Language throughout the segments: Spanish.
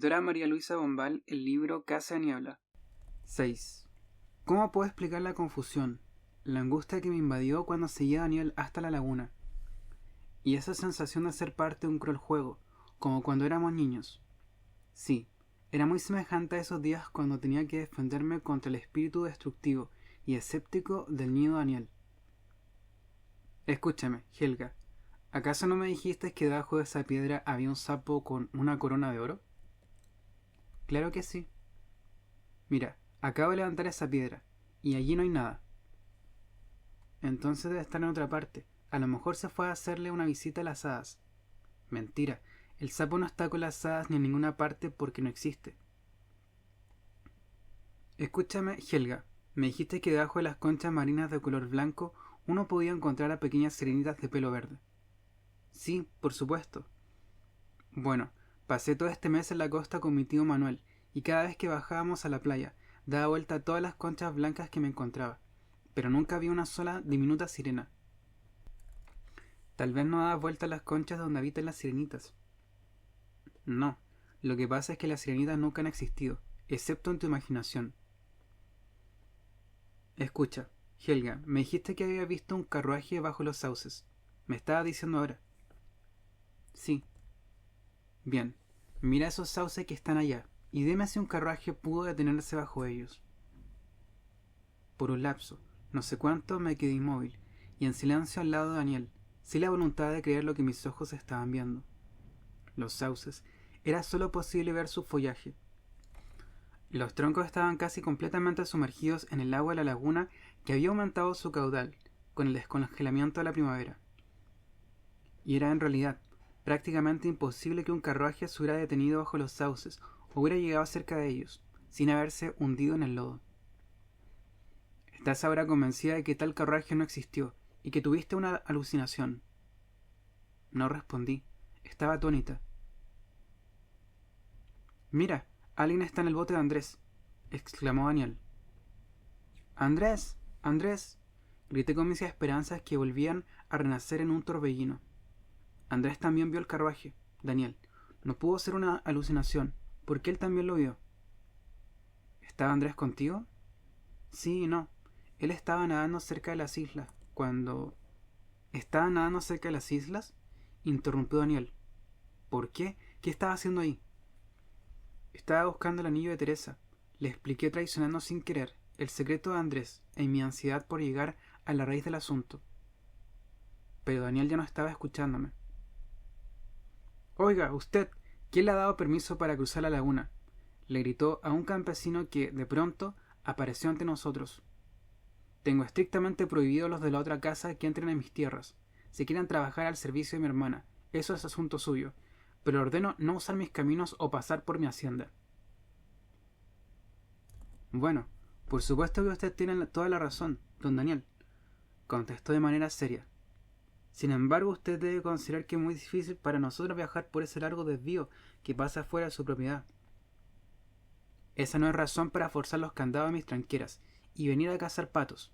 Escritora María Luisa Bombal, el libro Casa de Niebla. 6. ¿Cómo puedo explicar la confusión, la angustia que me invadió cuando seguí a Daniel hasta la laguna? Y esa sensación de ser parte de un cruel juego, como cuando éramos niños. Sí, era muy semejante a esos días cuando tenía que defenderme contra el espíritu destructivo y escéptico del niño Daniel. Escúchame, Helga, ¿acaso no me dijiste que debajo de esa piedra había un sapo con una corona de oro? Claro que sí. Mira, acabo de levantar esa piedra, y allí no hay nada. Entonces debe estar en otra parte. A lo mejor se fue a hacerle una visita a las hadas. Mentira, el sapo no está con las hadas ni en ninguna parte porque no existe. Escúchame, Helga, me dijiste que debajo de las conchas marinas de color blanco uno podía encontrar a pequeñas sirenitas de pelo verde. Sí, por supuesto. Bueno, pasé todo este mes en la costa con mi tío Manuel, y cada vez que bajábamos a la playa, daba vuelta a todas las conchas blancas que me encontraba, pero nunca había una sola diminuta sirena. Tal vez no dabas vuelta a las conchas donde habitan las sirenitas. No, lo que pasa es que las sirenitas nunca han existido, excepto en tu imaginación. Escucha, Helga, me dijiste que había visto un carruaje bajo los sauces. ¿Me estabas diciendo ahora? Sí. Bien, mira esos sauces que están allá, y dime si un carruaje pudo detenerse bajo ellos. Por un lapso, no sé cuánto, me quedé inmóvil, y en silencio al lado de Daniel, sin la voluntad de creer lo que mis ojos estaban viendo. Los sauces, era solo posible ver su follaje. Los troncos estaban casi completamente sumergidos en el agua de la laguna que había aumentado su caudal con el descongelamiento de la primavera. Y era en realidad prácticamente imposible que un carruaje se hubiera detenido bajo los sauces o hubiera llegado cerca de ellos, sin haberse hundido en el lodo. ¿Estás ahora convencida de que tal carruaje no existió y que tuviste una alucinación? No respondí. Estaba atónita. Mira, alguien está en el bote de Andrés, exclamó Daniel. ¡Andrés! ¡Andrés! Grité con mis esperanzas que volvían a renacer en un torbellino. Andrés también vio el carruaje. Daniel, no pudo ser una alucinación, porque él también lo vio. ¿Estaba Andrés contigo? Sí y no. Él estaba nadando cerca de las islas, cuando... ¿Estaba nadando cerca de las islas? Interrumpió Daniel. ¿Por qué? ¿Qué estaba haciendo ahí? Estaba buscando el anillo de Teresa. Le expliqué traicionando sin querer el secreto de Andrés en mi ansiedad por llegar a la raíz del asunto. Pero Daniel ya no estaba escuchándome. Oiga, usted, ¿quién le ha dado permiso para cruzar la laguna? Le gritó a un campesino que, de pronto, apareció ante nosotros. Tengo estrictamente prohibido a los de la otra casa que entren en mis tierras. Si quieren trabajar al servicio de mi hermana, eso es asunto suyo, pero ordeno no usar mis caminos o pasar por mi hacienda. Bueno, por supuesto que usted tiene toda la razón, don Daniel, contestó de manera seria. Sin embargo, usted debe considerar que es muy difícil para nosotros viajar por ese largo desvío que pasa fuera de su propiedad. Esa no es razón para forzar los candados a mis tranqueras y venir a cazar patos.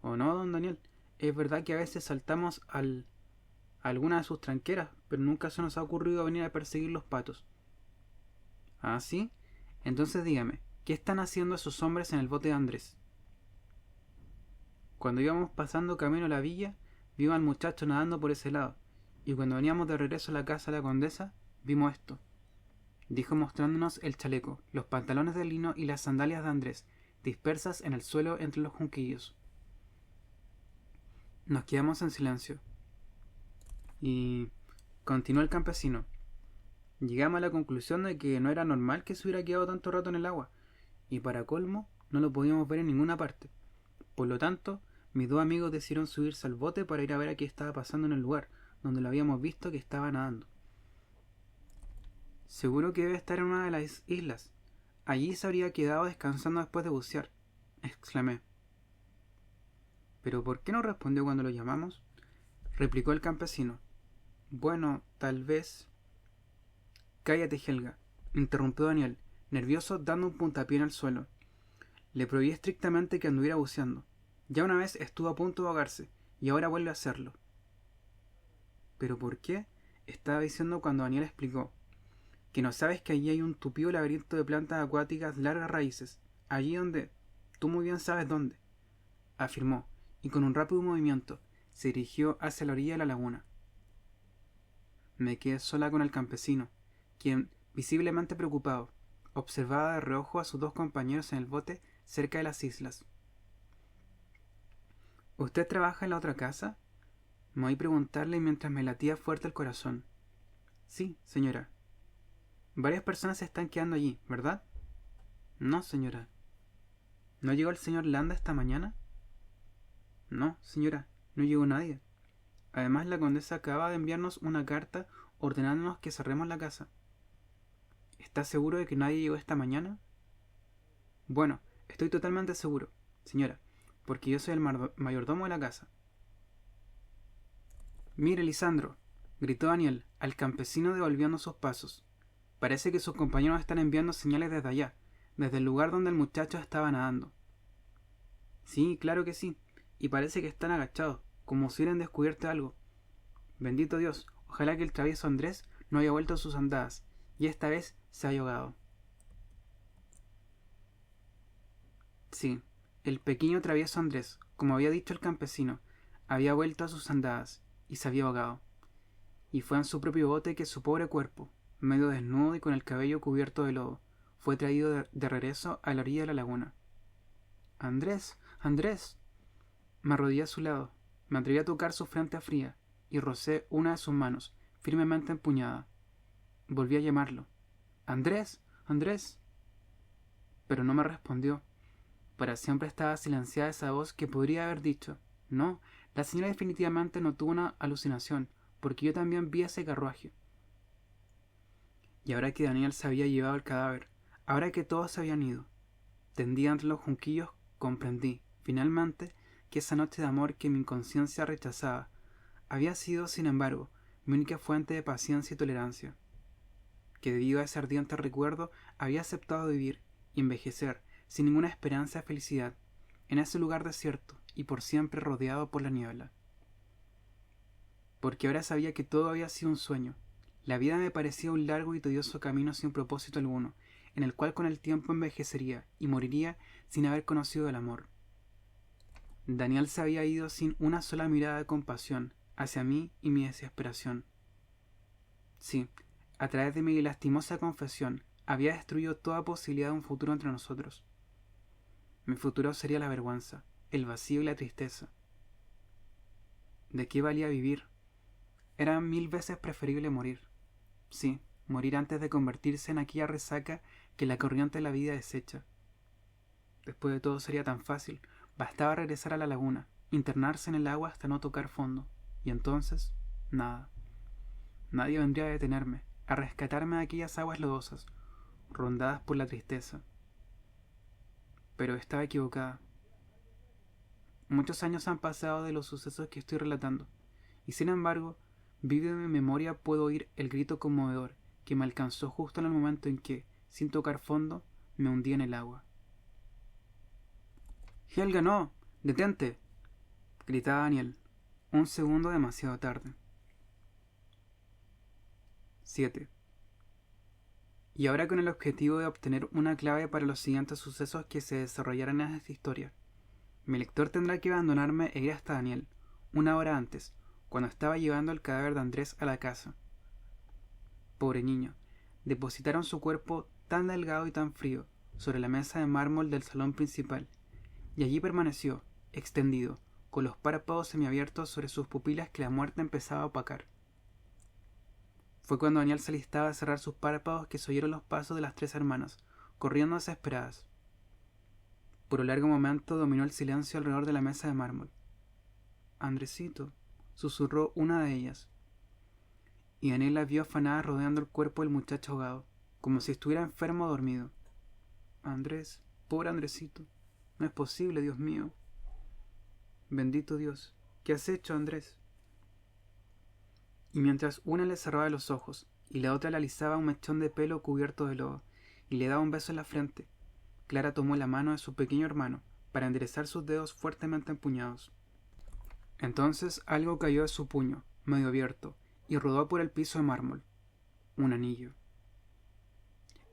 ¿O no, don Daniel? Es verdad que a veces saltamos a alguna de sus tranqueras, pero nunca se nos ha ocurrido venir a perseguir los patos. ¿Ah, sí? Entonces dígame, ¿qué están haciendo esos hombres en el bote de Andrés? Cuando íbamos pasando camino a la villa, vimos al muchacho nadando por ese lado, y cuando veníamos de regreso a la casa de la condesa, vimos esto, dijo mostrándonos el chaleco, los pantalones de lino y las sandalias de Andrés, dispersas en el suelo entre los junquillos. Nos quedamos en silencio. Y... continuó el campesino. Llegamos a la conclusión de que no era normal que se hubiera quedado tanto rato en el agua, y para colmo, no lo podíamos ver en ninguna parte. Por lo tanto, mis dos amigos decidieron subirse al bote para ir a ver a qué estaba pasando en el lugar donde lo habíamos visto que estaba nadando. Seguro que debe estar en una de las islas. Allí se habría quedado descansando después de bucear, exclamé. ¿Pero por qué no respondió cuando lo llamamos? Replicó el campesino. Bueno, tal vez... Cállate, Helga, interrumpió Daniel, nervioso, dando un puntapié en el suelo. Le prohibí estrictamente que anduviera buceando. Ya una vez estuvo a punto de ahogarse, y ahora vuelve a hacerlo. ¿Pero por qué? Estaba diciendo cuando Daniel explicó. ¿Que no sabes que allí hay un tupido laberinto de plantas acuáticas largas raíces? Allí donde... Tú muy bien sabes dónde, afirmó, y con un rápido movimiento se dirigió hacia la orilla de la laguna. Me quedé sola con el campesino, quien, visiblemente preocupado, observaba de reojo a sus dos compañeros en el bote cerca de las islas. ¿Usted trabaja en la otra casa? Me oí preguntarle mientras me latía fuerte el corazón. Sí, señora. Varias personas se están quedando allí, ¿verdad? No, señora. ¿No llegó el señor Landa esta mañana? No, señora, no llegó nadie. Además, la condesa acaba de enviarnos una carta ordenándonos que cerremos la casa. ¿Está seguro de que nadie llegó esta mañana? Bueno, estoy totalmente seguro, señora, porque yo soy el mayordomo de la casa. Mire, Lisandro, gritó Daniel, al campesino devolviendo sus pasos. Parece que sus compañeros están enviando señales desde allá, desde el lugar donde el muchacho estaba nadando. Sí, claro que sí, y parece que están agachados, como si hubieran descubierto algo. Bendito Dios, ojalá que el travieso Andrés no haya vuelto a sus andadas, y esta vez se haya ahogado. Sí, el pequeño travieso Andrés, como había dicho el campesino, había vuelto a sus andadas, y se había ahogado. Y fue en su propio bote que su pobre cuerpo, medio desnudo y con el cabello cubierto de lodo, fue traído de regreso a la orilla de la laguna. Andrés, Andrés. Me arrodillé a su lado, me atreví a tocar su frente fría, y rocé una de sus manos, firmemente empuñada. Volví a llamarlo. Andrés, Andrés. Pero no me respondió. Para siempre estaba silenciada esa voz que podría haber dicho: no, la señora definitivamente no tuvo una alucinación, porque yo también vi ese carruaje. Y ahora que Daniel se había llevado el cadáver, ahora que todos se habían ido, tendida entre los junquillos, comprendí, finalmente, que esa noche de amor que mi inconsciencia rechazaba había sido, sin embargo, mi única fuente de paciencia y tolerancia. Que debido a ese ardiente recuerdo había aceptado vivir y envejecer sin ninguna esperanza de felicidad, en ese lugar desierto y por siempre rodeado por la niebla. Porque ahora sabía que todo había sido un sueño. La vida me parecía un largo y tedioso camino sin propósito alguno, en el cual con el tiempo envejecería y moriría sin haber conocido el amor. Daniel se había ido sin una sola mirada de compasión hacia mí y mi desesperación. Sí, a través de mi lastimosa confesión, había destruido toda posibilidad de un futuro entre nosotros. Mi futuro sería la vergüenza, el vacío y la tristeza. ¿De qué valía vivir? Era 1000 veces preferible morir. Sí, morir antes de convertirse en aquella resaca que la corriente de la vida desecha. Después de todo sería tan fácil. Bastaba regresar a la laguna, internarse en el agua hasta no tocar fondo, y entonces, nada. Nadie vendría a detenerme, a rescatarme de aquellas aguas lodosas, rondadas por la tristeza. Pero estaba equivocada. Muchos años han pasado de los sucesos que estoy relatando, y sin embargo, vivo en mi memoria puedo oír el grito conmovedor que me alcanzó justo en el momento en que, sin tocar fondo, me hundí en el agua. —¡Helga, no! ¡Detente! —gritaba Daniel. Un segundo demasiado tarde. 7. Y ahora con el objetivo de obtener una clave para los siguientes sucesos que se desarrollarán en esta historia, mi lector tendrá que abandonarme e ir hasta Daniel, una hora antes, cuando estaba llevando el cadáver de Andrés a la casa. Pobre niño, depositaron su cuerpo tan delgado y tan frío sobre la mesa de mármol del salón principal, y allí permaneció, extendido, con los párpados semiabiertos sobre sus pupilas que la muerte empezaba a opacar. Fue cuando Daniel se alistaba a cerrar sus párpados que se oyeron los pasos de las 3 hermanas, corriendo desesperadas. Por un largo momento dominó el silencio alrededor de la mesa de mármol. —Andresito —susurró una de ellas. Y Daniel la vio afanada rodeando el cuerpo del muchacho ahogado, como si estuviera enfermo o dormido. —Andrés, pobre Andresito. No es posible, Dios mío. —Bendito Dios. ¿Qué has hecho, Andrés? Y mientras una le cerraba los ojos y la otra le alisaba un mechón de pelo cubierto de lodo y le daba un beso en la frente, Clara tomó la mano de su pequeño hermano para enderezar sus dedos fuertemente empuñados. Entonces algo cayó de su puño, medio abierto, y rodó por el piso de mármol. Un anillo.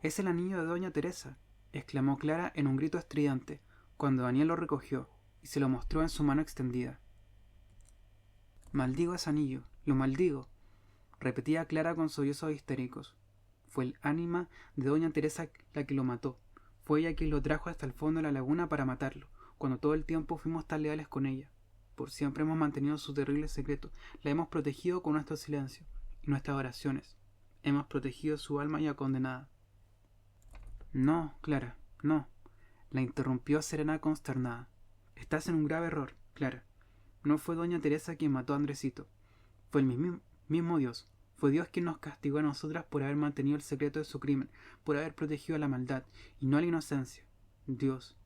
Es el anillo de doña Teresa, exclamó Clara en un grito estridente, cuando Daniel lo recogió y se lo mostró en su mano extendida. Maldigo ese anillo, lo maldigo, repetía Clara con sollozos histéricos. Fue el ánima de doña Teresa la que lo mató. Fue ella quien lo trajo hasta el fondo de la laguna para matarlo, cuando todo el tiempo fuimos tan leales con ella. Por siempre hemos mantenido su terrible secreto, la hemos protegido con nuestro silencio y nuestras oraciones. Hemos protegido su alma ya condenada. No, Clara, no, la interrumpió Serena consternada. Estás en un grave error, Clara. No fue doña Teresa quien mató a Andresito. Fue el mismo Dios. Fue Dios quien nos castigó a nosotras por haber mantenido el secreto de su crimen, por haber protegido a la maldad y no a la inocencia. Dios.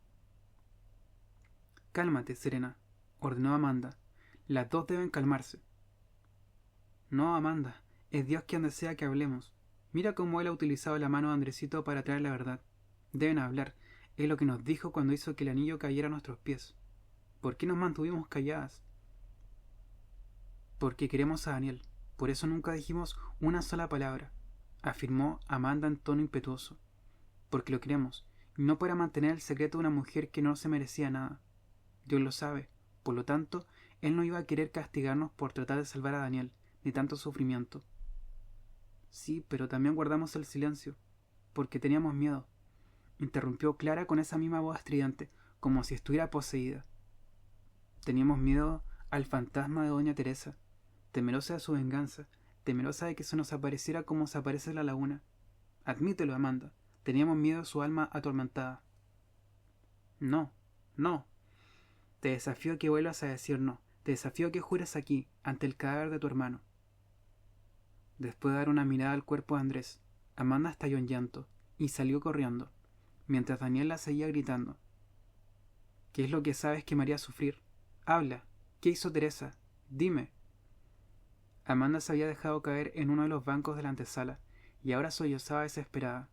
Cálmate, Serena, ordenó Amanda. Las dos deben calmarse. No, Amanda, es Dios quien desea que hablemos. Mira cómo él ha utilizado la mano de Andresito para traer la verdad. Deben hablar. Es lo que nos dijo cuando hizo que el anillo cayera a nuestros pies. ¿Por qué nos mantuvimos calladas? Porque queremos a Daniel. Por eso nunca dijimos una sola palabra, afirmó Amanda en tono impetuoso. Porque lo queremos, y no para mantener el secreto de una mujer que no se merecía nada. Dios lo sabe. Por lo tanto, él no iba a querer castigarnos por tratar de salvar a Daniel de tanto sufrimiento. Sí, pero también guardamos el silencio, porque teníamos miedo, interrumpió Clara con esa misma voz estridente, como si estuviera poseída. Teníamos miedo al fantasma de doña Teresa, temerosa de su venganza, temerosa de que se nos apareciera como se aparece en la laguna. Admítelo, Amanda, teníamos miedo de su alma atormentada. No, no. Te desafío a que vuelvas a decir no. Te desafío a que jures aquí, ante el cadáver de tu hermano. Después de dar una mirada al cuerpo de Andrés, Amanda estalló en llanto y salió corriendo, mientras Daniel la seguía gritando. ¿Qué es lo que sabes que me haría sufrir? Habla. ¿Qué hizo Teresa? Dime. Amanda se había dejado caer en uno de los bancos de la antesala y ahora sollozaba desesperada.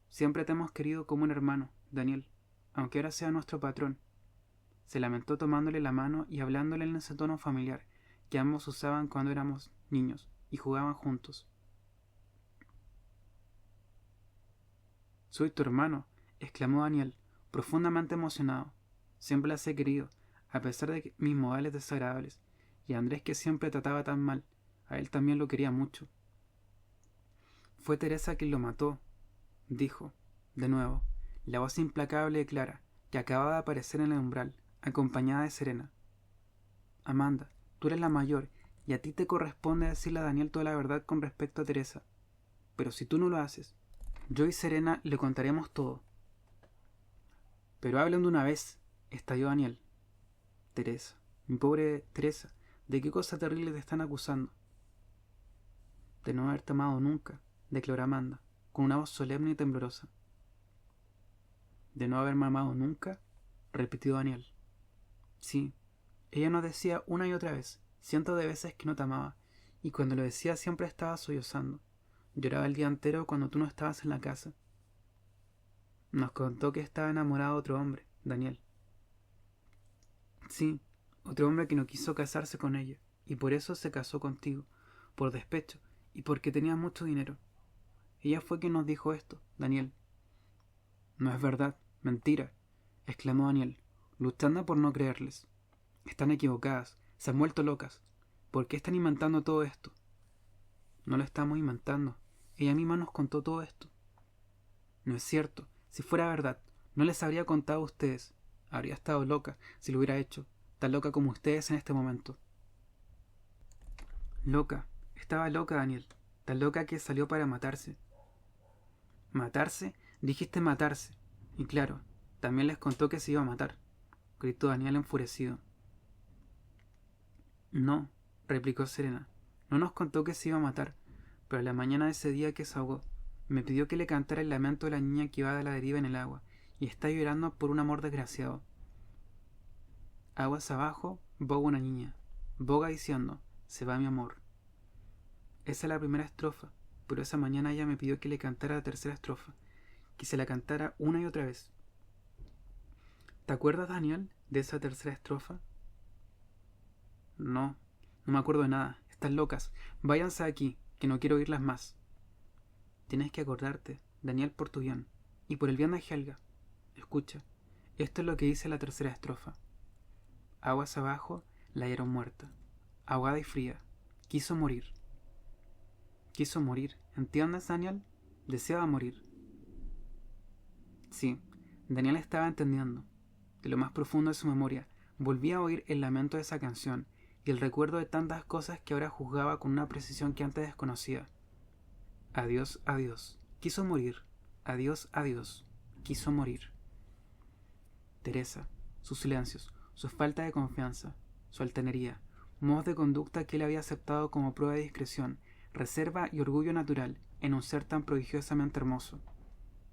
Siempre te hemos querido como un hermano, Daniel, aunque ahora sea nuestro patrón. Se lamentó tomándole la mano y hablándole en ese tono familiar que ambos usaban cuando éramos niños y jugaban juntos. Soy tu hermano, exclamó Daniel, profundamente emocionado. Siempre las he querido, a pesar de mis modales desagradables, y a Andrés, que siempre trataba tan mal, a él también lo quería mucho. Fue Teresa quien lo mató, dijo, de nuevo, la voz implacable de Clara, que acababa de aparecer en el umbral, acompañada de Serena. Amanda, tú eres la mayor, y a ti te corresponde decirle a Daniel toda la verdad con respecto a Teresa. Pero si tú no lo haces, yo y Serena le contaremos todo. Pero hablen de una vez, estalló Daniel. Teresa, mi pobre Teresa, ¿de qué cosa terrible te están acusando? De no haberte amado nunca, declaró Amanda, con una voz solemne y temblorosa. ¿De no haberme amado nunca? Repitió Daniel. Sí, ella nos decía una y otra vez, cientos de veces que no te amaba, y cuando lo decía siempre estaba sollozando. Lloraba el día entero cuando tú no estabas en la casa. Nos contó que estaba enamorado de otro hombre, Daniel. Sí, otro hombre que no quiso casarse con ella, y por eso se casó contigo, por despecho, y porque tenía mucho dinero. Ella fue quien nos dijo esto, Daniel. No es verdad, mentira, exclamó Daniel, luchando por no creerles. Están equivocadas, se han vuelto locas. ¿Por qué están inventando todo esto? No lo estamos inventando. Ella misma nos contó todo esto. No es cierto. Si fuera verdad, no les habría contado a ustedes. Habría estado loca si lo hubiera hecho, tan loca como ustedes en este momento. Loca. Estaba loca, Daniel. Tan loca que salió para matarse. ¿Matarse? Dijiste matarse. Y claro, también les contó que se iba a matar, gritó Daniel enfurecido. No, replicó Serena. No nos contó que se iba a matar, pero a la mañana de ese día que se ahogó, me pidió que le cantara el lamento de la niña que va a la deriva en el agua, y está llorando por un amor desgraciado. Aguas abajo, boga una niña. Boga diciendo, se va mi amor. Esa es la primera estrofa, pero esa mañana ella me pidió que le cantara la tercera estrofa, que se la cantara una y otra vez. ¿Te acuerdas, Daniel, de esa tercera estrofa? No, no me acuerdo de nada. Están locas. Váyanse de aquí, que no quiero oírlas más. Tienes que acordarte, Daniel, por tu bien, y por el bien de Helga. Escucha, esto es lo que dice la tercera estrofa. Aguas abajo la hallaron muerta, ahogada y fría. Quiso morir. Quiso morir, ¿entiendes, Daniel? Deseaba morir. Sí, Daniel estaba entendiendo. De lo más profundo de su memoria, volvía a oír el lamento de esa canción y el recuerdo de tantas cosas que ahora juzgaba con una precisión que antes desconocía. Adiós, adiós. Quiso morir. Adiós, adiós. Quiso morir. Teresa, sus silencios, su falta de confianza, su altanería, modos de conducta que él había aceptado como prueba de discreción, reserva y orgullo natural en un ser tan prodigiosamente hermoso.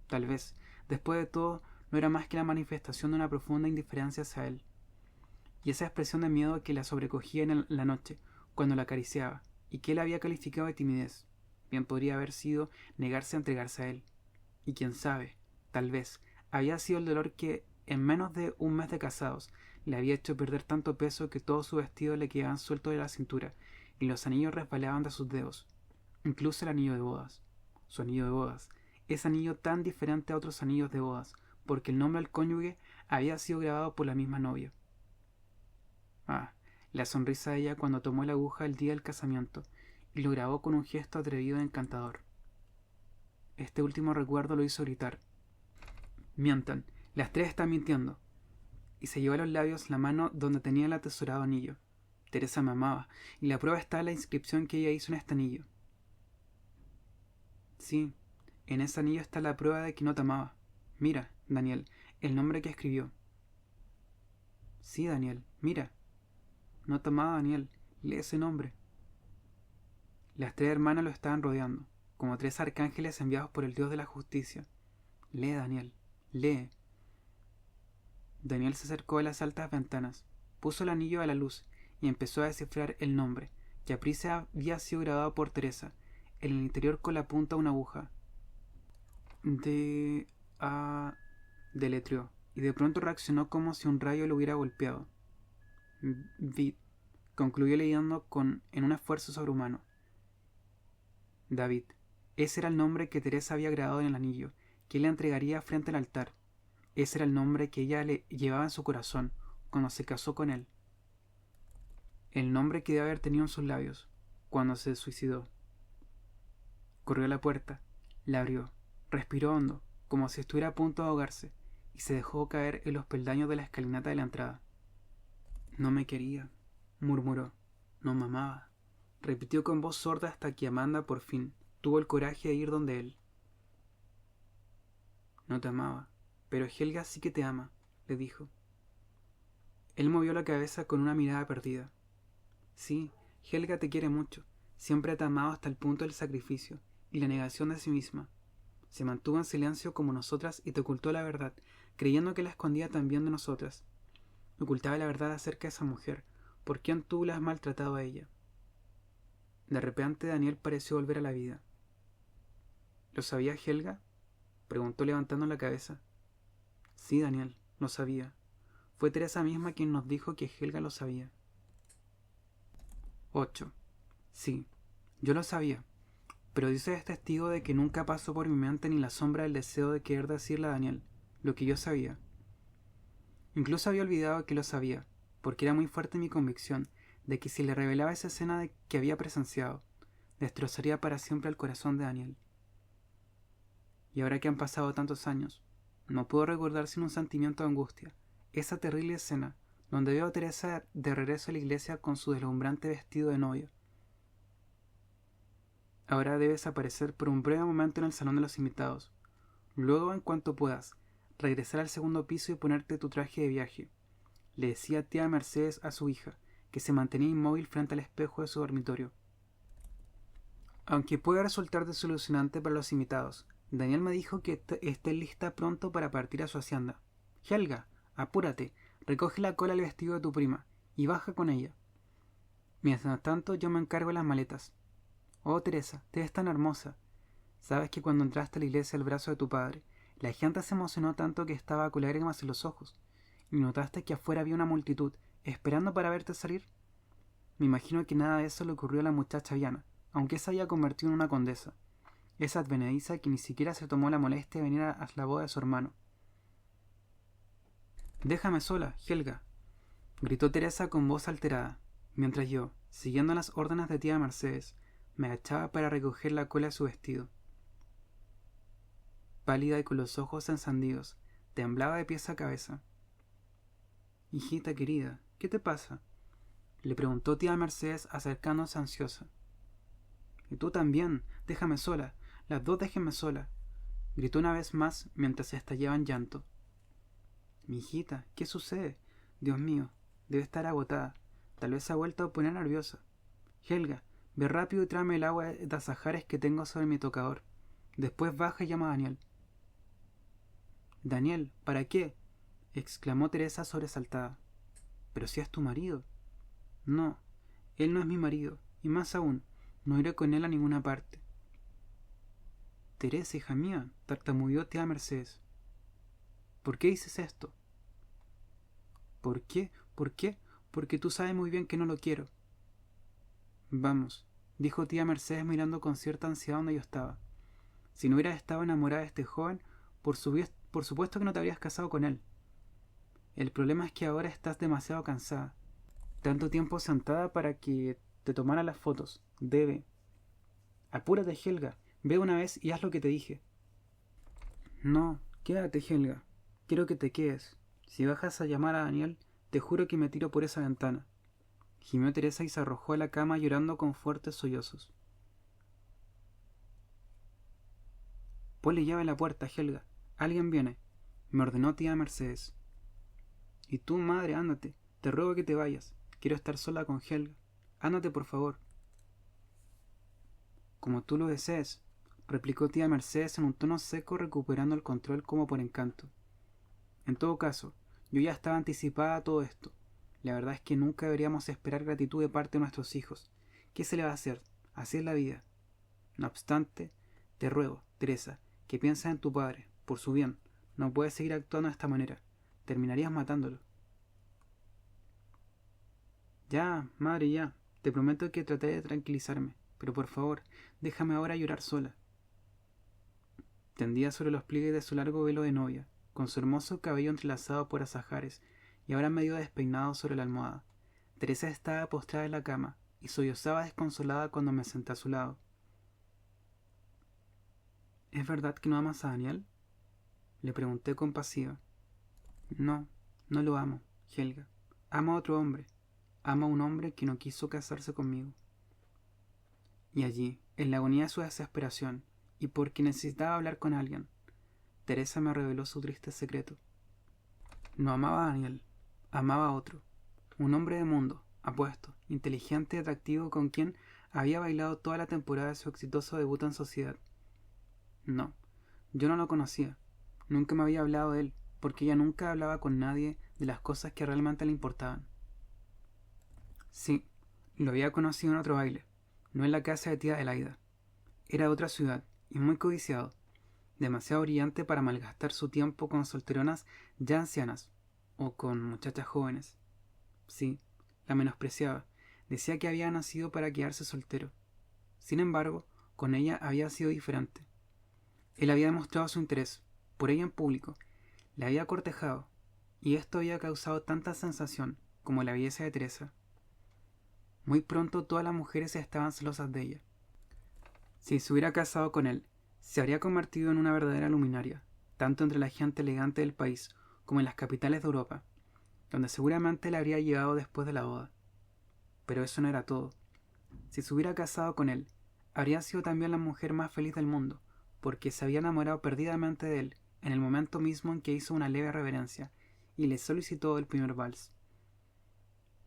Tal vez, después de todo, no era más que la manifestación de una profunda indiferencia hacia él. Y esa expresión de miedo que la sobrecogía en la noche, cuando la acariciaba, y que él había calificado de timidez, bien podría haber sido negarse a entregarse a él. Y quién sabe, tal vez, había sido el dolor que, en menos de un mes de casados, le había hecho perder tanto peso que todo su vestido le quedaba suelto de la cintura, y los anillos resbalaban de sus dedos, incluso el anillo de bodas. Su anillo de bodas, ese anillo tan diferente a otros anillos de bodas, porque el nombre del cónyuge había sido grabado por la misma novia. Ah, la sonrisa de ella cuando tomó la aguja el día del casamiento, y lo grabó con un gesto atrevido e encantador. Este último recuerdo lo hizo gritar: «Mientan, las tres están mintiendo», y se llevó a los labios la mano donde tenía el atesorado anillo. Teresa me amaba, y la prueba está en la inscripción que ella hizo en este anillo. Sí, en ese anillo está la prueba de que no te amaba. Mira, Daniel, el nombre que escribió. Sí, Daniel, mira. No te amaba, Daniel. Lee ese nombre. Las tres hermanas lo estaban rodeando, como tres arcángeles enviados por el Dios de la justicia. Lee, Daniel, lee. Daniel se acercó a las altas ventanas, puso el anillo a la luz y empezó a descifrar el nombre, que a prisa había sido grabado por Teresa, en el interior con la punta de una aguja. Deletreó, y de pronto reaccionó como si un rayo lo hubiera golpeado. Concluyó leyendo en un esfuerzo sobrehumano. David. Ese era el nombre que Teresa había grabado en el anillo, que él le entregaría frente al altar. Ese era el nombre que ella le llevaba en su corazón cuando se casó con él. El nombre que debe haber tenido en sus labios cuando se suicidó. Corrió a la puerta, la abrió, respiró hondo, como si estuviera a punto de ahogarse, y se dejó caer en los peldaños de la escalinata de la entrada. No me quería, murmuró. No me amaba. Repitió con voz sorda hasta que Amanda por fin tuvo el coraje de ir donde él. No te amaba, pero Helga sí que te ama, le dijo. Él movió la cabeza con una mirada perdida. Sí, Helga te quiere mucho, siempre te ha amado hasta el punto del sacrificio y la negación de sí misma. Se mantuvo en silencio como nosotras y te ocultó la verdad, creyendo que la escondía también de nosotras. Ocultaba la verdad acerca de esa mujer, por quien tú la has maltratado a ella. De repente Daniel pareció volver a la vida. ¿Lo sabía Helga?, preguntó levantando la cabeza. Sí, Daniel, lo sabía. Fue Teresa misma quien nos dijo que Helga lo sabía. 8. Sí, yo lo sabía, pero Dios es testigo de que nunca pasó por mi mente ni la sombra del deseo de querer decirle a Daniel lo que yo sabía. Incluso había olvidado que lo sabía, porque era muy fuerte mi convicción de que si le revelaba esa escena que había presenciado, destrozaría para siempre el corazón de Daniel. Y ahora que han pasado tantos años, no puedo recordar sin un sentimiento de angustia esa terrible escena donde veo a Teresa de regreso a la iglesia con su deslumbrante vestido de novia. Ahora debes aparecer por un breve momento en el salón de los invitados. Luego, en cuanto puedas, regresar al segundo piso y ponerte tu traje de viaje, le decía tía Mercedes a su hija, que se mantenía inmóvil frente al espejo de su dormitorio. Aunque puede resultar desilusionante para los invitados, Daniel me dijo que esté lista pronto para partir a su hacienda. Helga, apúrate, recoge la cola del vestido de tu prima y baja con ella. Mientras tanto, yo me encargo de las maletas. Oh, Teresa, te ves tan hermosa. Sabes que cuando entraste a la iglesia al brazo de tu padre, la gente se emocionó tanto que estaba con lágrimas en los ojos. ¿Y notaste que afuera había una multitud esperando para verte salir? Me imagino que nada de eso le ocurrió a la muchacha Viana, aunque se haya convertido en una condesa. esa advenediza que ni siquiera se tomó la molestia de venir a la boda de su hermano. «Déjame sola, Helga», gritó Teresa con voz alterada, mientras yo, siguiendo las órdenes de tía Mercedes, me agachaba para recoger la cola de su vestido. Pálida y con los ojos encendidos, temblaba de pies a cabeza. «Hijita querida, ¿qué te pasa?», le preguntó tía Mercedes acercándose ansiosa. «Y tú también, déjame sola, las dos déjenme sola», gritó una vez más mientras estallaba en llanto. «Mi hijita, ¿qué sucede? Dios mío, debe estar agotada, tal vez se ha vuelto a poner nerviosa. Helga, ve rápido y tráeme el agua de azahares que tengo sobre mi tocador. Después baja y llama a Daniel». «¿Daniel? ¿Para qué?», exclamó Teresa sobresaltada. «Pero si es tu marido». «No, él no es mi marido, y más aún, no iré con él a ninguna parte». «Teresa, hija mía», tartamudeó tía Mercedes. «¿Por qué dices esto?». «¿Por qué? ¿Por qué? Porque tú sabes muy bien que no lo quiero». «Vamos», dijo tía Mercedes mirando con cierta ansiedad donde yo estaba. «Si no hubieras estado enamorada de este joven, por supuesto que no te habrías casado con él. El problema es que ahora estás demasiado cansada. Tanto tiempo sentada para que te tomara las fotos. Debe. Apúrate, Helga. Ve una vez y haz lo que te dije». «No, quédate, Helga. Quiero que te quedes. Si bajas a llamar a Daniel, te juro que me tiro por esa ventana», gimió Teresa y se arrojó a la cama llorando con fuertes sollozos. «Ponle llave a la puerta, Helga. Alguien viene», me ordenó tía Mercedes. «Y tú, madre, ándate. Te ruego que te vayas. Quiero estar sola con Helga. Ándate, por favor». «Como tú lo desees», replicó tía Mercedes en un tono seco, recuperando el control como por encanto. «En todo caso, yo ya estaba anticipada a todo esto. La verdad es que nunca deberíamos esperar gratitud de parte de nuestros hijos. ¿Qué se le va a hacer? Así es la vida. No obstante, te ruego, Teresa, que pienses en tu padre, por su bien. No puedes seguir actuando de esta manera. Terminarías matándolo». «Ya, madre, ya. Te prometo que trataré de tranquilizarme. Pero por favor, déjame ahora llorar sola». Tendía sobre los pliegues de su largo velo de novia, con su hermoso cabello entrelazado por azahares y ahora medio despeinado sobre la almohada. Teresa estaba postrada en la cama y sollozaba desconsolada cuando me senté a su lado. «¿Es verdad que no amas a Daniel?», le pregunté compasiva. «No, no lo amo, Helga. Amo a otro hombre. Amo a un hombre que no quiso casarse conmigo». Y allí, en la agonía de su desesperación, y porque necesitaba hablar con alguien, Teresa me reveló su triste secreto. No amaba a Daniel, amaba a otro, un hombre de mundo, apuesto, inteligente y atractivo con quien había bailado toda la temporada de su exitoso debut en sociedad. No, yo no lo conocía, nunca me había hablado de él, porque ella nunca hablaba con nadie de las cosas que realmente le importaban. Sí, lo había conocido en otro baile, no en la casa de tía Adelaida. Era de otra ciudad, y muy codiciado, demasiado brillante para malgastar su tiempo con solteronas ya ancianas, o con muchachas jóvenes. Sí, la menospreciaba, decía que había nacido para quedarse soltero. Sin embargo, con ella había sido diferente. Él había demostrado su interés por ella en público, la había cortejado, y esto había causado tanta sensación como la belleza de Teresa. Muy pronto todas las mujeres estaban celosas de ella. Si se hubiera casado con él, se habría convertido en una verdadera luminaria, tanto entre la gente elegante del país como en las capitales de Europa, donde seguramente la habría llevado después de la boda. Pero eso no era todo. Si se hubiera casado con él, habría sido también la mujer más feliz del mundo, porque se había enamorado perdidamente de él en el momento mismo en que hizo una leve reverencia y le solicitó el primer vals.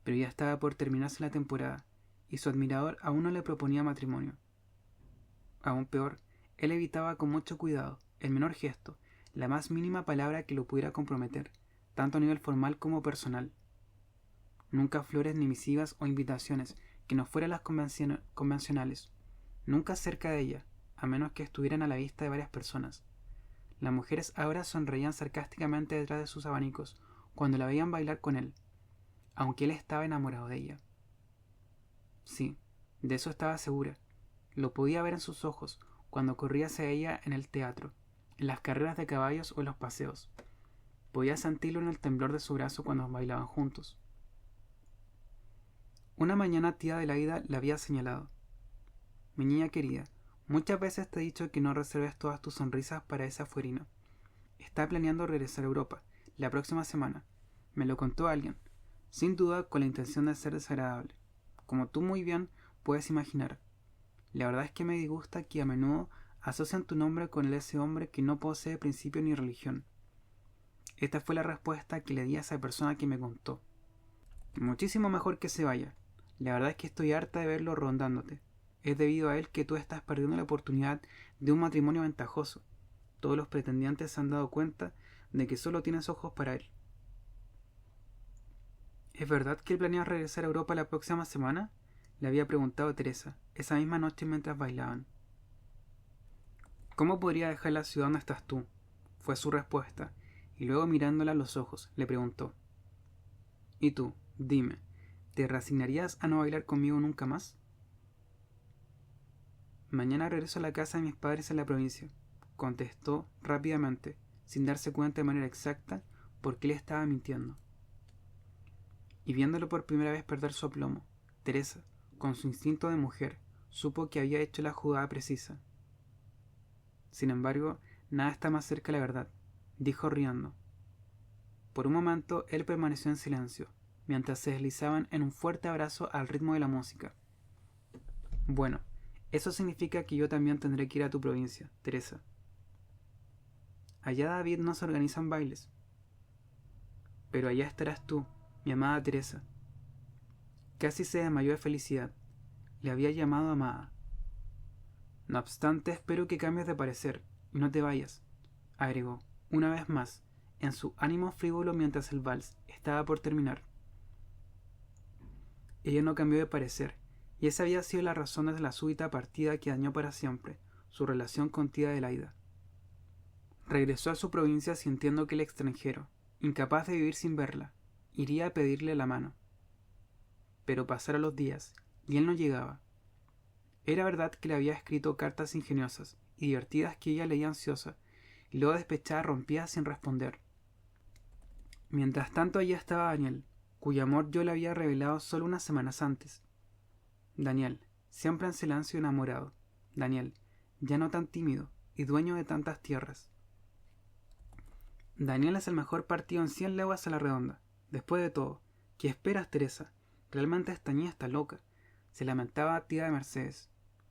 Pero ya estaba por terminarse la temporada, y su admirador aún no le proponía matrimonio. Aún peor, él evitaba con mucho cuidado el menor gesto, la más mínima palabra que lo pudiera comprometer, tanto a nivel formal como personal. Nunca flores ni misivas o invitaciones que no fueran las convencionales. Nunca cerca de ella, a menos que estuvieran a la vista de varias personas. Las mujeres ahora sonreían sarcásticamente detrás de sus abanicos cuando la veían bailar con él, aunque él estaba enamorado de ella. Sí, de eso estaba segura. Lo podía ver en sus ojos, cuando corría hacia ella en el teatro, en las carreras de caballos o en los paseos. Podía sentirlo en el temblor de su brazo cuando bailaban juntos. Una mañana tía Adelaida le había señalado: «Mi niña querida, muchas veces te he dicho que no reserves todas tus sonrisas para ese afuerino. Está planeando regresar a Europa la próxima semana. Me lo contó alguien, sin duda con la intención de ser desagradable, como tú muy bien puedes imaginar. La verdad es que me disgusta que a menudo asocian tu nombre con el de ese hombre que no posee principio ni religión». Esta fue la respuesta que le di a esa persona que me contó. «Muchísimo mejor que se vaya. La verdad es que estoy harta de verlo rondándote. Es debido a él que tú estás perdiendo la oportunidad de un matrimonio ventajoso. Todos los pretendientes se han dado cuenta de que solo tienes ojos para él». ¿Es verdad que él planea regresar a Europa la próxima semana?, le había preguntado Teresa, esa misma noche mientras bailaban. «¿Cómo podría dejar la ciudad donde estás tú?», fue su respuesta, y luego mirándola a los ojos, le preguntó: «¿Y tú, dime, te resignarías a no bailar conmigo nunca más?». «Mañana regreso a la casa de mis padres en la provincia», contestó rápidamente, sin darse cuenta de manera exacta por qué le estaba mintiendo. Y viéndolo por primera vez perder su aplomo, Teresa, con su instinto de mujer, supo que había hecho la jugada precisa. «Sin embargo, nada está más cerca de la verdad», dijo riendo. Por un momento él permaneció en silencio, mientras se deslizaban en un fuerte abrazo al ritmo de la música. «Bueno, eso significa que yo también tendré que ir a tu provincia, Teresa. Allá David no se organizan bailes. Pero allá estarás tú, mi amada Teresa». Casi se desmayó de felicidad. Le había llamado amada. «No obstante, espero que cambies de parecer y no te vayas», agregó, una vez más, en su ánimo frívolo mientras el vals estaba por terminar. Ella no cambió de parecer, y esa había sido la razón de la súbita partida que dañó para siempre su relación con tía Adelaida. Regresó a su provincia sintiendo que el extranjero, incapaz de vivir sin verla, iría a pedirle la mano. Pero pasaron los días, y él no llegaba. Era verdad que le había escrito cartas ingeniosas y divertidas que ella leía ansiosa, y luego despechada rompía sin responder. Mientras tanto allí estaba Daniel, cuyo amor yo le había revelado solo unas semanas antes. Daniel, siempre en silencio y enamorado. Daniel, ya no tan tímido y dueño de tantas tierras. Daniel es el mejor partido en 100 leguas a la redonda. Después de todo, ¿qué esperas, Teresa? Realmente esta niña está loca. Se lamentaba tía de Mercedes.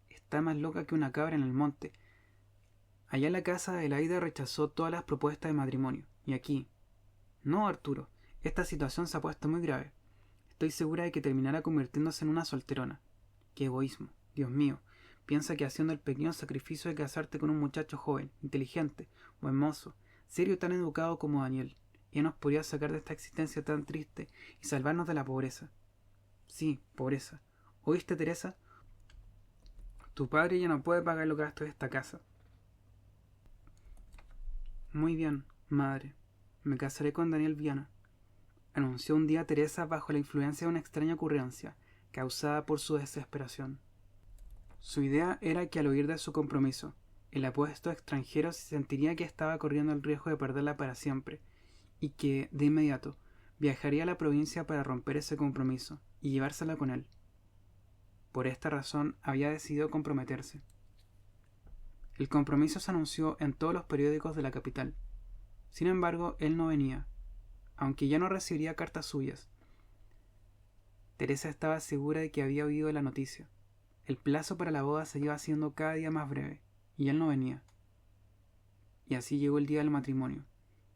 Está más loca que una cabra en el monte. Allá en la casa de Adelaida rechazó todas las propuestas de matrimonio. Y aquí... No, Arturo, esta situación se ha puesto muy grave. Estoy segura de que terminará convirtiéndose en una solterona. ¡Qué egoísmo! Dios mío, piensa que haciendo el pequeño sacrificio de casarte con un muchacho joven, inteligente, buen mozo, serio y tan educado como Daniel, ya nos podría sacar de esta existencia tan triste y salvarnos de la pobreza. Sí, pobreza. ¿Oíste, Teresa? Tu padre ya no puede pagar los gastos de esta casa». «Muy bien, madre. Me casaré con Daniel Viana», anunció un día Teresa bajo la influencia de una extraña ocurrencia, causada por su desesperación. Su idea era que al oír de su compromiso, el apuesto extranjero se sentiría que estaba corriendo el riesgo de perderla para siempre, y que, de inmediato, viajaría a la provincia para romper ese compromiso y llevársela con él. Por esta razón había decidido comprometerse. El compromiso se anunció en todos los periódicos de la capital. Sin embargo, él no venía, aunque ya no recibiría cartas suyas. Teresa estaba segura de que había oído la noticia. El plazo para la boda se iba haciendo cada día más breve, y él no venía. Y así llegó el día del matrimonio,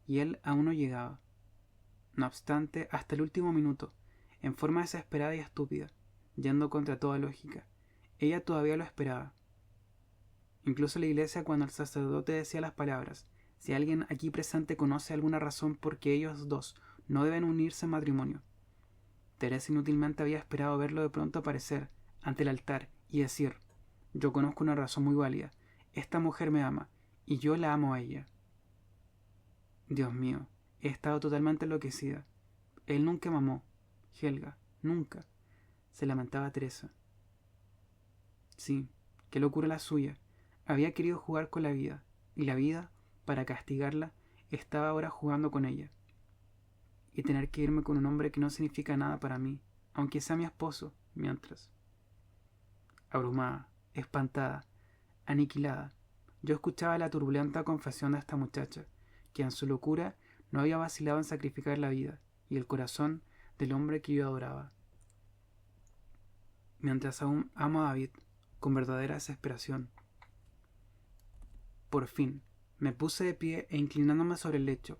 y él aún no llegaba. No obstante, hasta el último minuto, en forma desesperada y estúpida, yendo contra toda lógica, ella todavía lo esperaba. Incluso la iglesia, cuando el sacerdote decía las palabras: «Si alguien aquí presente conoce alguna razón por qué ellos dos no deben unirse en matrimonio», Teresa inútilmente había esperado verlo de pronto aparecer ante el altar y decir: «Yo conozco una razón muy válida. Esta mujer me ama, y yo la amo a ella». Dios mío, he estado totalmente enloquecida. Él nunca me amó. Helga, nunca. Se lamentaba Teresa. Sí, qué locura la suya. Había querido jugar con la vida, y la vida, para castigarla, estaba ahora jugando con ella. Y tener que irme con un hombre que no significa nada para mí, aunque sea mi esposo, mientras. Abrumada, espantada, aniquilada, yo escuchaba la turbulenta confesión de esta muchacha, que en su locura no había vacilado en sacrificar la vida y el corazón del hombre que yo adoraba. Mientras aún amo a David, con verdadera desesperación. Por fin, me puse de pie e inclinándome sobre el lecho,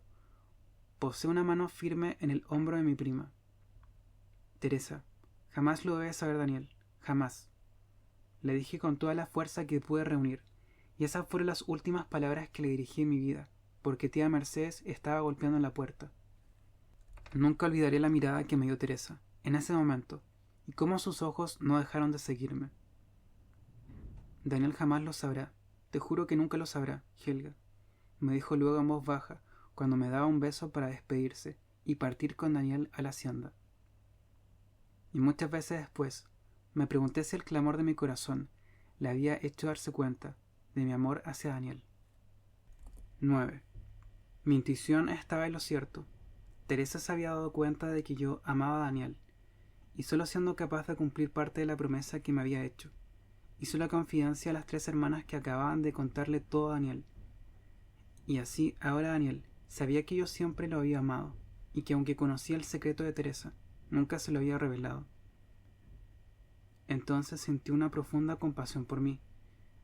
posé una mano firme en el hombro de mi prima. Teresa, jamás lo debe saber Daniel, jamás. Le dije con toda la fuerza que pude reunir, y esas fueron las últimas palabras que le dirigí en mi vida, porque tía Mercedes estaba golpeando en la puerta. Nunca olvidaré la mirada que me dio Teresa, en ese momento, y cómo sus ojos no dejaron de seguirme. Daniel jamás lo sabrá, te juro que nunca lo sabrá, Helga, me dijo luego en voz baja, cuando me daba un beso para despedirse y partir con Daniel a la hacienda. Y muchas veces después, me pregunté si el clamor de mi corazón le había hecho darse cuenta de mi amor hacia Daniel. 9. Mi intuición estaba en lo cierto. Teresa se había dado cuenta de que yo amaba a Daniel, y solo siendo capaz de cumplir parte de la promesa que me había hecho, hizo la confidencia a las 3 hermanas que acababan de contarle todo a Daniel. Y así ahora Daniel sabía que yo siempre lo había amado, y que aunque conocía el secreto de Teresa, nunca se lo había revelado. Entonces sentí una profunda compasión por mí.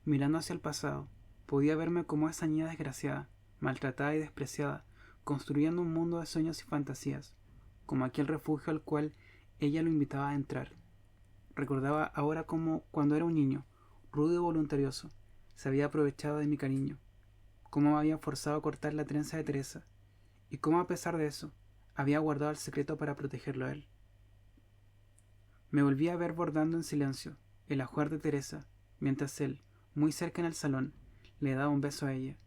Mirando hacia el pasado, podía verme como esa niña desgraciada, maltratada y despreciada, construyendo un mundo de sueños y fantasías, como aquel refugio al cual ella lo invitaba a entrar. Recordaba ahora cómo, cuando era un niño, rudo y voluntarioso, se había aprovechado de mi cariño, cómo me había forzado a cortar la trenza de Teresa, y cómo a pesar de eso, había guardado el secreto para protegerlo a él. Me volví a ver bordando en silencio el ajuar de Teresa, mientras él, muy cerca en el salón, le daba un beso a ella.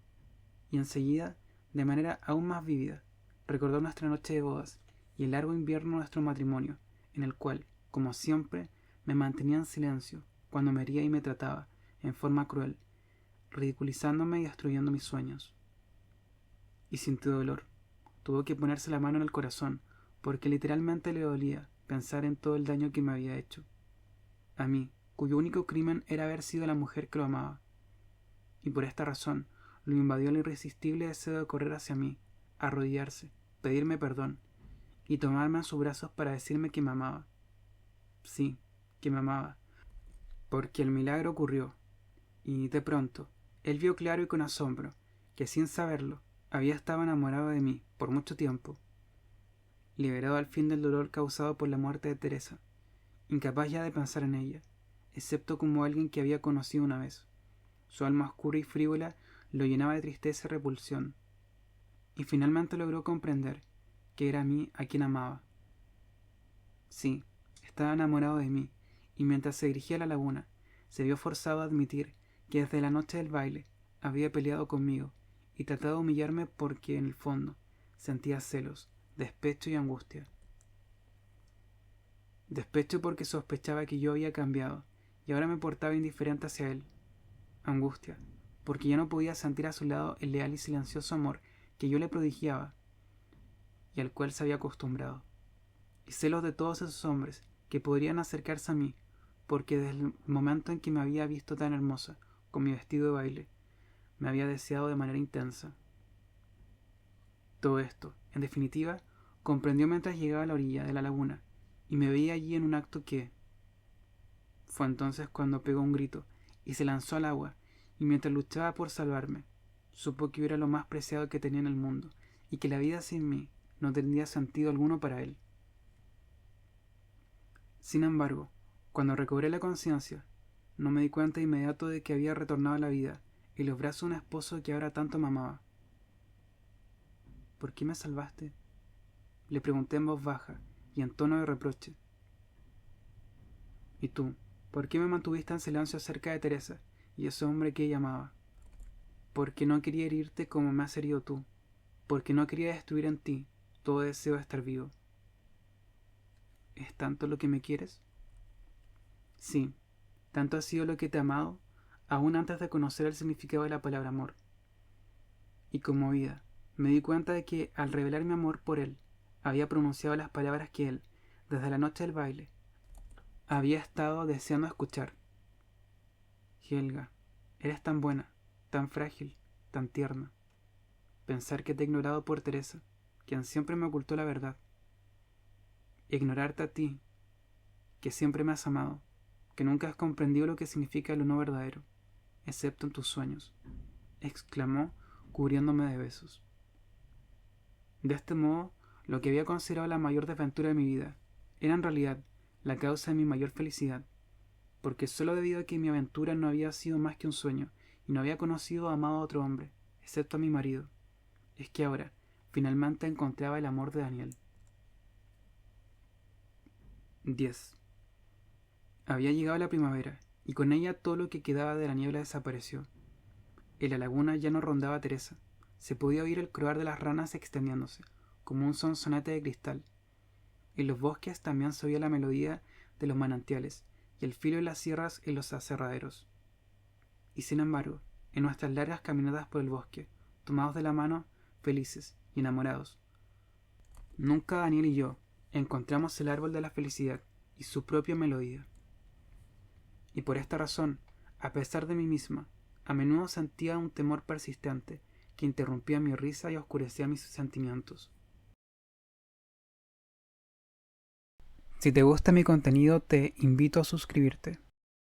Y enseguida, de manera aún más vívida, recordó nuestra noche de bodas y el largo invierno de nuestro matrimonio, en el cual, como siempre, me mantenía en silencio cuando me hería y me trataba, en forma cruel, ridiculizándome y destruyendo mis sueños. Y sintió dolor. Tuvo que ponerse la mano en el corazón, porque literalmente le dolía pensar en todo el daño que me había hecho. A mí, cuyo único crimen era haber sido la mujer que lo amaba. Y por esta razón lo invadió el irresistible deseo de correr hacia mí, arrodillarse, pedirme perdón, y tomarme en sus brazos para decirme que me amaba. Sí, que me amaba, porque el milagro ocurrió, y de pronto, él vio claro y con asombro, que sin saberlo, había estado enamorado de mí por mucho tiempo. Liberado al fin del dolor causado por la muerte de Teresa, incapaz ya de pensar en ella, excepto como alguien que había conocido una vez. Su alma oscura y frívola lo llenaba de tristeza y repulsión, y finalmente logró comprender que era a mí a quien amaba. Sí, estaba enamorado de mí, y mientras se dirigía a la laguna, se vio forzado a admitir que desde la noche del baile había peleado conmigo y tratado de humillarme porque, en el fondo, sentía celos, despecho y angustia. Despecho porque sospechaba que yo había cambiado y ahora me portaba indiferente hacia él. Angustia, porque ya no podía sentir a su lado el leal y silencioso amor que yo le prodigiaba y al cual se había acostumbrado. Y celos de todos esos hombres que podrían acercarse a mí, porque desde el momento en que me había visto tan hermosa, con mi vestido de baile, me había deseado de manera intensa. Todo esto, en definitiva, comprendió mientras llegaba a la orilla de la laguna, y me veía allí en un acto que... Fue entonces cuando pegó un grito, y se lanzó al agua, y mientras luchaba por salvarme, supo que yo era lo más preciado que tenía en el mundo, y que la vida sin mí no tendría sentido alguno para él. Sin embargo, cuando recobré la conciencia, no me di cuenta de inmediato de que había retornado a la vida en los brazos de un esposo que ahora tanto me amaba. ¿Por qué me salvaste?, le pregunté en voz baja y en tono de reproche. ¿Y tú, por qué me mantuviste en silencio acerca de Teresa y ese hombre que ella amaba? Porque no quería herirte como me has herido tú, porque no quería destruir en ti todo deseo de estar vivo. ¿Es tanto lo que me quieres? Sí, tanto ha sido lo que te he amado, aún antes de conocer el significado de la palabra amor. Y conmovida, me di cuenta de que, al revelar mi amor por él, había pronunciado las palabras que él, desde la noche del baile, había estado deseando escuchar. Helga, eres tan buena, tan frágil, tan tierna. Pensar que te he ignorado por Teresa, quien siempre me ocultó la verdad. Ignorarte a ti, que siempre me has amado, que nunca has comprendido lo que significa lo no verdadero, excepto en tus sueños, exclamó, cubriéndome de besos. De este modo, lo que había considerado la mayor desventura de mi vida, era en realidad la causa de mi mayor felicidad, porque solo debido a que mi aventura no había sido más que un sueño, y no había conocido o amado a otro hombre, excepto a mi marido, es que ahora, finalmente encontraba el amor de Daniel. 10. Había llegado la primavera, y con ella todo lo que quedaba de la niebla desapareció. En la laguna ya no rondaba Teresa. Se podía oír el croar de las ranas extendiéndose, como un sonsonete de cristal. En los bosques también se oía la melodía de los manantiales, y el filo de las sierras en los aserraderos. Y sin embargo, en nuestras largas caminatas por el bosque, tomados de la mano, felices y enamorados, nunca Daniel y yo encontramos el árbol de la felicidad y su propia melodía. Y por esta razón, a pesar de mí misma, a menudo sentía un temor persistente que interrumpía mi risa y oscurecía mis sentimientos. Si te gusta mi contenido, te invito a suscribirte.